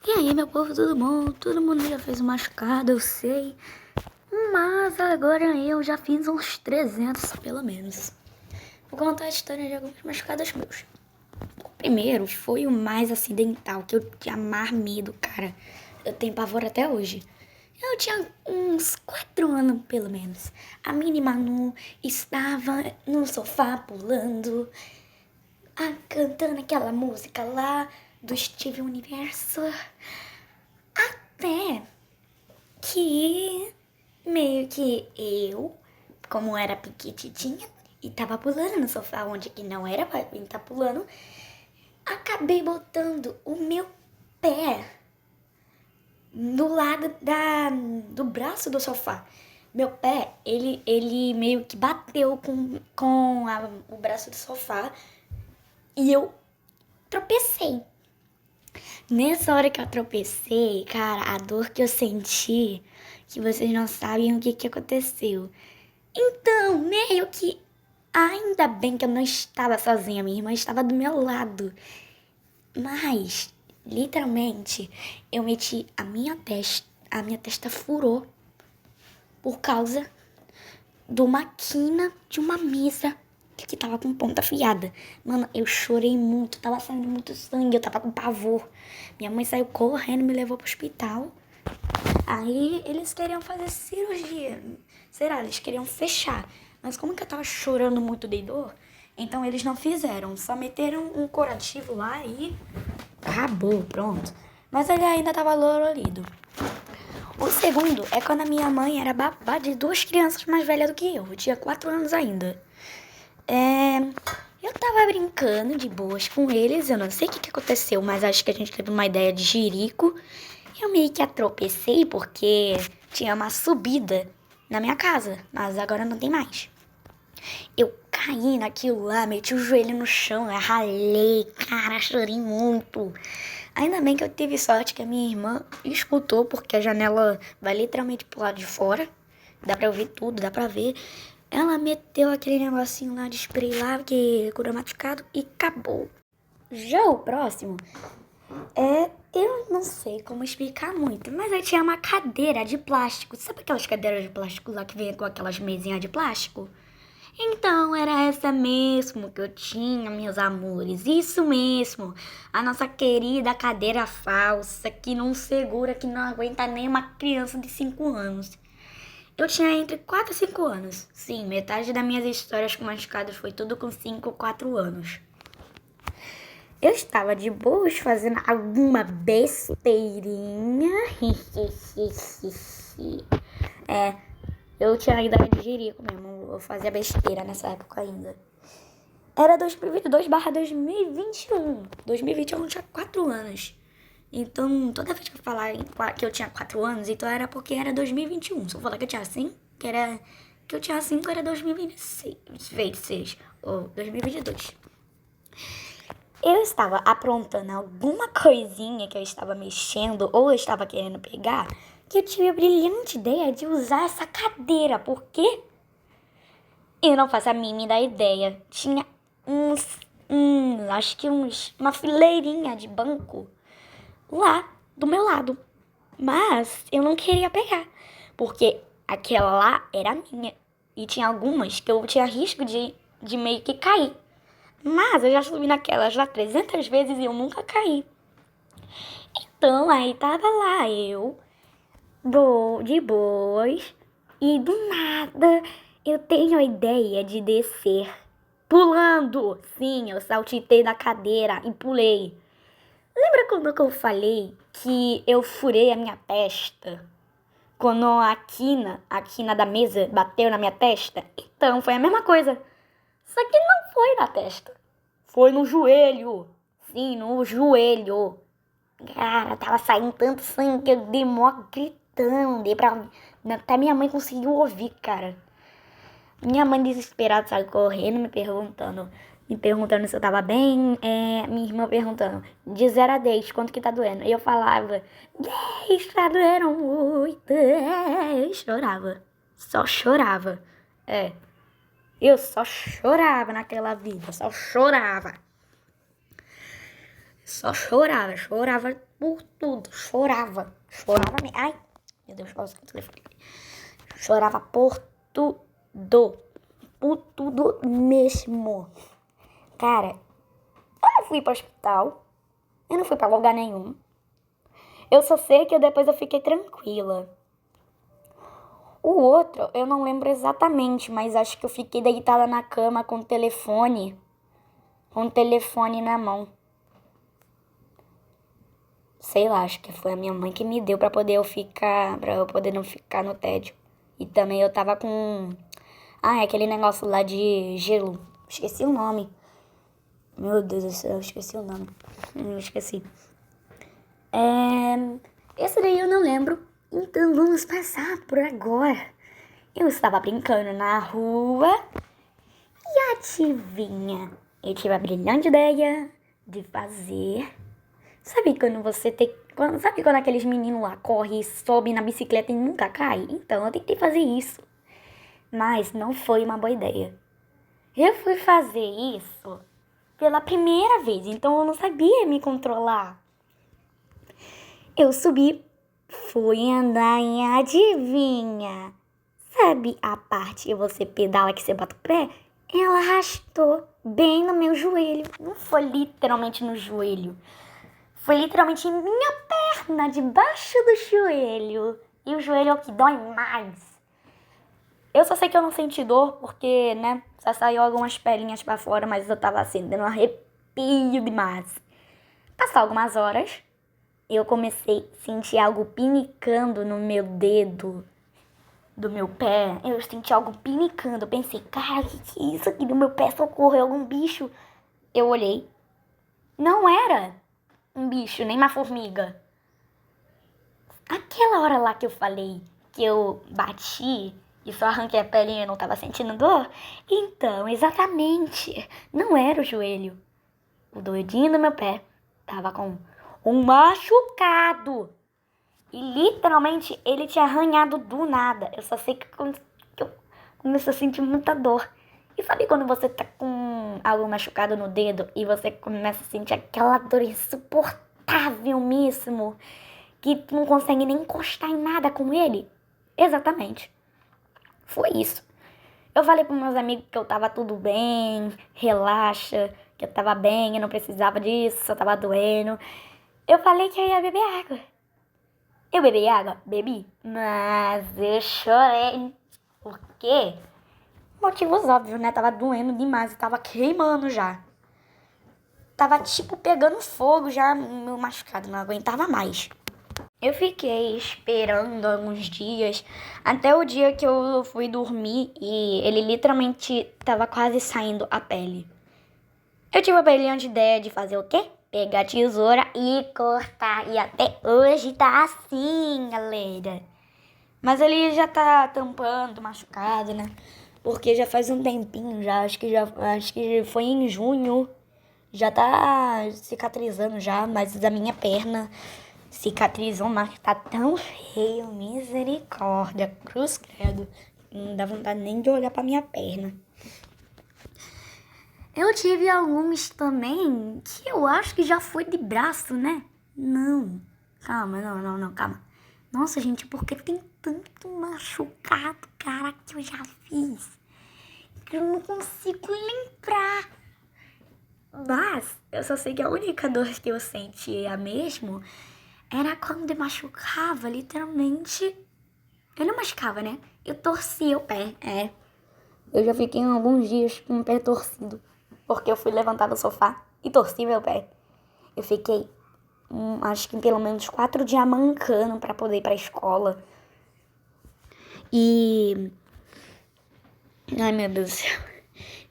E aí, meu povo, todo mundo já fez uma machucada, eu sei. Mas agora eu já fiz uns 300, pelo menos. Vou contar a história de algumas machucadas meus. O primeiro foi o mais acidental, que eu tinha mais medo, cara. Eu tenho pavor até hoje. Eu tinha uns 4 anos, pelo menos. A Mini Manu estava no sofá pulando, cantando aquela música lá do Steven Universo. Até que meio que eu, como era pequititinha e tava pulando no sofá onde que não era pra mim tá pulando, acabei botando o meu pé do lado do braço do sofá. Meu pé, ele meio que bateu com o braço do sofá e eu tropecei. Nessa hora que eu tropecei, cara, a dor que eu senti, que vocês não sabem o que aconteceu. Então, meio que, ainda bem que eu não estava sozinha, minha irmã estava do meu lado. Mas, literalmente, eu meti a minha testa furou por causa de uma quina de uma mesa que tava com ponta afiada. Mano, eu chorei muito, tava saindo muito sangue, eu tava com pavor. Minha mãe saiu correndo, me levou pro hospital. Aí eles queriam fazer cirurgia. Será? Eles queriam fechar. Mas como que eu tava chorando muito de dor, então eles não fizeram. Só meteram um curativo lá e acabou, pronto. Mas ele ainda tava dolorido. O segundo é quando a minha mãe era babá de 2 crianças mais velhas do que eu tinha 4 anos ainda. Eu tava brincando de boas com eles, eu não sei o que aconteceu, mas acho que a gente teve uma ideia de jirico. Eu meio que atropecei porque tinha uma subida na minha casa, mas agora não tem mais. Eu caí naquilo lá, meti o joelho no chão, eu ralei, cara, chorei muito. Ainda bem que eu tive sorte que a minha irmã escutou, porque a janela vai literalmente pro lado de fora. Dá pra ouvir tudo, dá pra ver. Ela meteu aquele negocinho lá de spray lá, que cura machucado, e acabou. Já o próximo eu não sei como explicar muito, mas eu tinha uma cadeira de plástico. Sabe aquelas cadeiras de plástico lá que vem com aquelas mesinhas de plástico? Então, era essa mesmo que eu tinha, meus amores. Isso mesmo. A nossa querida cadeira falsa, que não segura, que não aguenta nem uma criança de 5 anos. Eu tinha entre 4 e 5 anos. Sim, metade das minhas histórias com machucados foi tudo com 5 ou 4 anos. Eu estava de boas fazendo alguma besteirinha. Eu tinha a idade de jirico mesmo. Eu fazia besteira nessa época ainda. Era 2022/2021. 2021 eu tinha 4 anos. Então, toda vez que eu falar que eu tinha 4 anos, então era porque era 2021. Se eu falar que eu tinha 5, que eu tinha 5 era 2026 ou 2022. Eu estava aprontando alguma coisinha que eu estava mexendo ou eu estava querendo pegar, que eu tive a brilhante ideia de usar essa cadeira. Por quê? Eu não faço a mínima ideia. Tinha uma fileirinha de banco lá do meu lado. Mas eu não queria pegar, porque aquela lá era minha. E tinha algumas que eu tinha risco de meio que cair. Mas eu já subi naquelas lá 300 vezes e eu nunca caí. Então aí tava lá eu, de boas, e do nada eu tenho a ideia de descer pulando. Sim, eu saltitei da cadeira e pulei. Lembra quando eu falei que eu furei a minha testa? Quando a quina da mesa bateu na minha testa? Então, foi a mesma coisa. Só que não foi na testa. Foi no joelho. Sim, no joelho. Cara, tava saindo tanto sangue que eu dei mó gritando. Até minha mãe conseguiu ouvir, cara. Minha mãe desesperada saiu correndo, me perguntando se eu tava bem. Minha irmã perguntando, de 0 a 10, quanto que tá doendo? E eu falava, 10, tá doendo muito. Eu chorava. Só chorava. Eu só chorava naquela vida. Só chorava. Chorava por tudo. Chorava. Chorava mesmo. Ai, meu Deus, quase que o telefone. Chorava por tudo. Por tudo mesmo. Cara, eu não fui pro hospital. Eu não fui pra lugar nenhum. Eu só sei que depois eu fiquei tranquila. O outro, eu não lembro exatamente, mas acho que eu fiquei deitada na cama com o telefone. Com o telefone na mão. Sei lá, acho que foi a minha mãe que me deu pra eu poder não ficar no tédio. E também eu tava com... é aquele negócio lá de gelo. Esqueci o nome. Meu Deus do céu, esqueci o nome. Eu esqueci. Esse daí eu não lembro. Então vamos passar por agora. Eu estava brincando na rua. E adivinha? Eu tive a brilhante ideia de fazer... Sabe quando aqueles meninos lá correm e sobem na bicicleta e nunca caem? Então eu tentei fazer isso. Mas não foi uma boa ideia. Eu fui fazer isso pela primeira vez, então eu não sabia me controlar. Eu subi, fui andar e adivinha? Sabe a parte que você pedala que você bota o pé? Ela arrastou bem no meu joelho. Não foi literalmente no joelho. Foi literalmente em minha perna, debaixo do joelho. E o joelho é o que dói mais. Eu só sei que eu não senti dor porque, né, só saiu algumas pelinhas pra fora, mas eu tava assim, dando um arrepio demais. Passou algumas horas, eu comecei a sentir algo pinicando no meu dedo do meu pé. Eu senti algo pinicando. Eu pensei, cara, o que é isso aqui no meu pé? Socorro, é algum bicho. Eu olhei. Não era um bicho, nem uma formiga. Aquela hora lá que eu falei que eu bati e só arranquei a pelinha e não tava sentindo dor, então, exatamente, não era o joelho. O dedinho do meu pé tava com um machucado. E literalmente ele tinha arranhado do nada. Eu só sei que eu comecei a sentir muita dor. E sabe quando você tá com algo machucado no dedo e você começa a sentir aquela dor insuportável mesmo, que tu não consegue nem encostar em nada com ele? Exatamente. Foi isso. Eu falei pros meus amigos que eu tava tudo bem, relaxa, que eu tava bem, eu não precisava disso, só tava doendo. Eu falei que eu ia beber água. Eu bebi água? Bebi. Mas eu chorei. Por quê? Motivos óbvios, né? Tava doendo demais e tava queimando já. Tava tipo pegando fogo já, meu machucado, não aguentava mais. Eu fiquei esperando alguns dias, até o dia que eu fui dormir e ele literalmente tava quase saindo a pele. Eu tive a brilhante ideia de fazer o quê? Pegar a tesoura e cortar. E até hoje tá assim, galera. Mas ele já tá tampando, machucado, né? Porque já faz um tempinho já, acho que foi em junho. Já tá cicatrizando já, mas a minha perna cicatrizou, mas tá tão feio, misericórdia, cruz credo. Não dá vontade nem de olhar pra minha perna. Eu tive alguns também que eu acho que já foi de braço, né? Não. Calma, não, calma. Nossa, gente, por que tem tanto machucado, cara, que eu já fiz? Que eu não consigo lembrar. Mas eu só sei que a única dor que eu sentia mesmo era quando eu machucava, literalmente. Eu não machucava, né? Eu torcia o pé, Eu já fiquei alguns dias com o pé torcido. Porque eu fui levantar do sofá e torci meu pé. Eu fiquei, acho que pelo menos 4 dias mancando pra poder ir pra escola. E... ai, meu Deus do céu.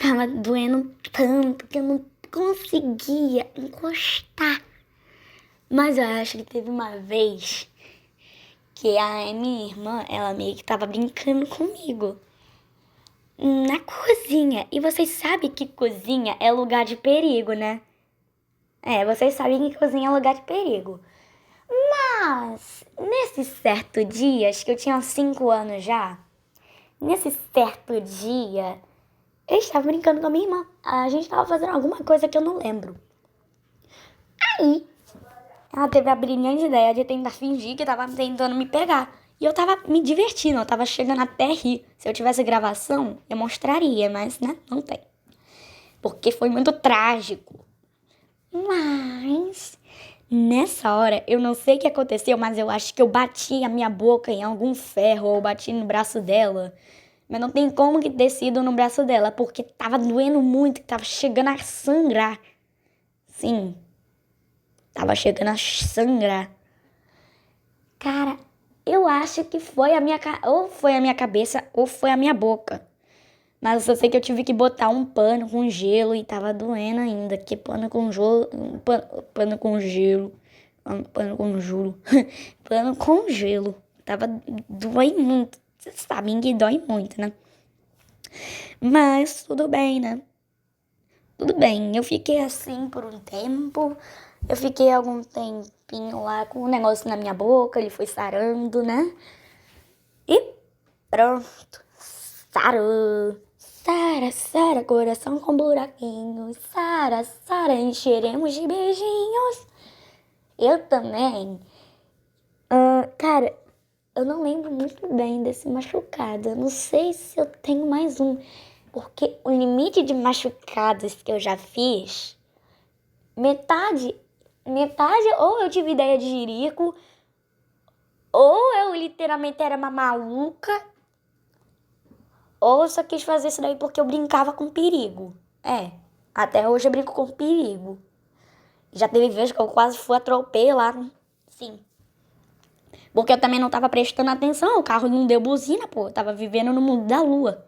Tava doendo tanto que eu não conseguia encostar. Mas eu acho que teve uma vez que a minha irmã, ela meio que tava brincando comigo na cozinha. E vocês sabem que cozinha é lugar de perigo, né? Vocês sabem que cozinha é lugar de perigo. Mas, nesse certo dia, acho que eu tinha uns 5 anos já. Nesse certo dia, eu estava brincando com a minha irmã. A gente estava fazendo alguma coisa que eu não lembro. Aí, ela teve a brilhante ideia de tentar fingir que tava tentando me pegar. E eu tava me divertindo, eu tava chegando até a rir. Se eu tivesse gravação, eu mostraria, mas, né, não tem. Porque foi muito trágico. Mas, nessa hora, eu não sei o que aconteceu, mas eu acho que eu bati a minha boca em algum ferro ou bati no braço dela. Mas não tem como que ter sido no braço dela, porque tava doendo muito, tava chegando a sangrar. Sim, tava chegando a sangrar. Cara, eu acho que foi a minha... Ou foi a minha cabeça, ou foi a minha boca. Mas eu só sei que eu tive que botar um pano com gelo e tava doendo ainda. Que pano com gelo... Pano com gelo... Pano com gelo... Pano com gelo. Tava... Dói muito. Vocês sabem que dói muito, né? Mas tudo bem, né? Tudo bem. Eu fiquei assim por um tempo. Eu fiquei algum tempinho lá com o negócio na minha boca. Ele foi sarando, né? E pronto. Sarou. Sara, Sara, coração com buraquinhos. Sara, Sara, encheremos de beijinhos. Eu também. Cara, eu não lembro muito bem desse machucado. Eu não sei se eu tenho mais um. Porque o limite de machucados que eu já fiz, metade, ou eu tive ideia de jirico, ou eu literalmente era uma maluca, ou eu só quis fazer isso daí porque eu brincava com perigo. Até hoje eu brinco com perigo. Já teve vezes que eu quase fui atropelado. Sim. Porque eu também não tava prestando atenção. O carro não deu buzina, pô. Eu tava vivendo no mundo da lua.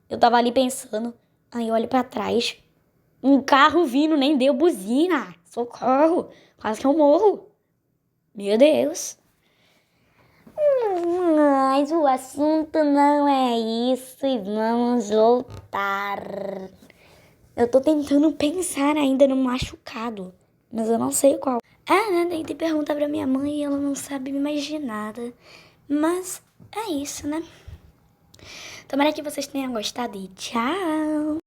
Eu tava ali pensando. Aí eu olho pra trás. Um carro vindo nem deu buzina. Socorro. Quase que eu morro. Meu Deus. Mas o assunto não é isso e vamos voltar. Eu tô tentando pensar ainda no machucado, mas eu não sei qual. Né? Tem que perguntar pra minha mãe e ela não sabe mais de nada. Mas é isso, né? Tomara que vocês tenham gostado e tchau!